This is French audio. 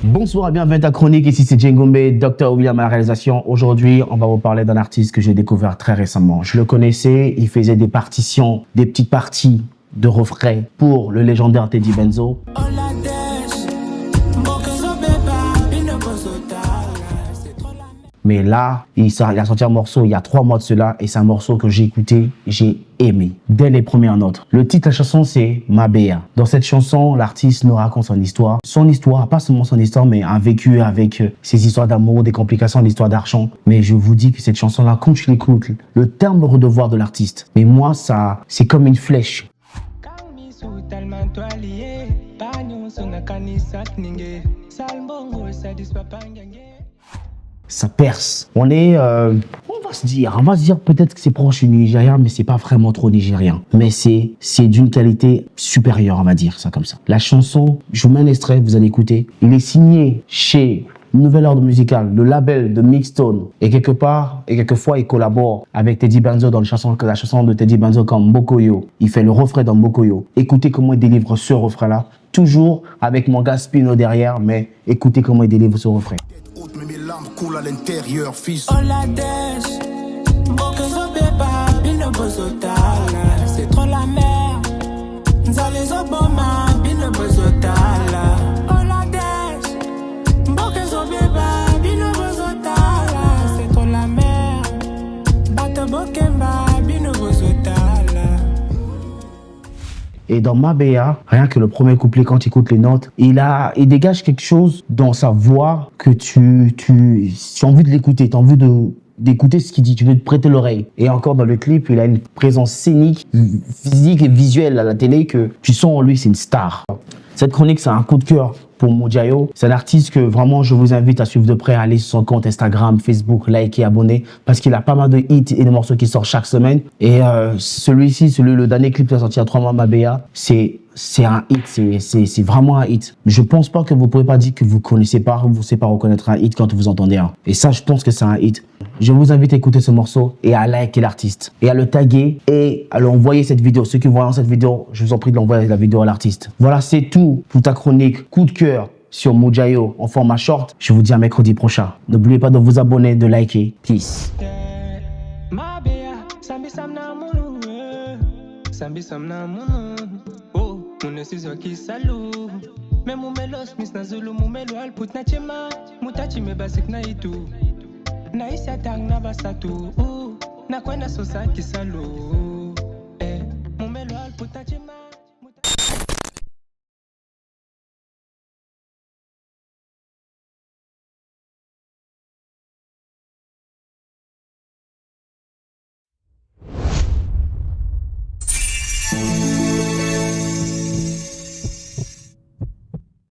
Bonsoir et bienvenue à ta chronique, ici c'est Djengombe, Dr William à la réalisation. Aujourd'hui, on va vous parler d'un artiste que j'ai découvert très récemment. Je le connaissais, il faisait des partitions, des petites parties de refrains pour le légendaire Teddy Benzo. Mais là, il a sorti un morceau il y a 3 mois de cela et c'est un morceau que j'ai écouté, j'ai aimé dès les premières notes. Le titre de la chanson c'est Mabea. Dans cette chanson, l'artiste nous raconte son histoire. Son histoire, pas seulement son histoire, mais un vécu avec ses histoires d'amour, des complications, l'histoire d'argent. Mais je vous dis que cette chanson-là, quand tu l'écoutes, le terme redevoir de l'artiste, mais moi, ça, c'est comme une flèche. Ça perce. On va se dire peut-être que c'est proche du Nigérien, mais c'est pas vraiment trop nigérien. Mais c'est d'une qualité supérieure, on va dire ça comme ça. La chanson, je vous mets un extrait, vous allez écouter. Il est signé chez Nouvel Ordre Musical, le label de Mixstone. Et quelquefois, il collabore avec Teddy Benzo dans la chanson de Teddy Benzo comme Mbokoyo. Il fait le refrain dans Mbokoyo. Écoutez comment il délivre ce refrain-là. Toujours avec mon gars Spino derrière, mais écoutez comment il délivre ce refrain. Mais mes larmes coulent à l'intérieur, fils. C'est trop la mer. C'est trop la mer. Et dans Mabea, rien que le premier couplet, quand tu écoutes les notes, il dégage quelque chose dans sa voix que tu as envie de l'écouter, tu as envie d'écouter ce qu'il dit, tu veux te prêter l'oreille. Et encore dans le clip, il a une présence scénique, physique et visuelle à la télé que tu sens en lui, c'est une star. Cette chronique, c'est un coup de cœur pour Mojayo. C'est un artiste que vraiment je vous invite à suivre de près, à aller sur son compte Instagram, Facebook, liker, abonner, parce qu'il a pas mal de hits et de morceaux qui sortent chaque semaine. Et le dernier clip qui a sorti il y a 3 mois, Mabea, c'est un hit, c'est vraiment un hit. Je pense pas que vous pouvez pas dire que vous connaissez pas, vous savez pas reconnaître un hit quand vous entendez un. Et ça, je pense que c'est un hit. Je vous invite à écouter ce morceau et à liker l'artiste et à le taguer et à lui envoyer cette vidéo. Ceux qui voient cette vidéo, je vous en prie de l'envoyer la vidéo à l'artiste. Voilà, c'est tout pour ta chronique coup de cœur sur Mojayo en format short. Je vous dis à mercredi prochain. N'oubliez pas de vous abonner, de liker. Peace. Munesizo kisalu me mumelos mis na zulu mumelo alput na chema mutachi me basik na itu na isa tang na basatu na kwenda sosa kisalu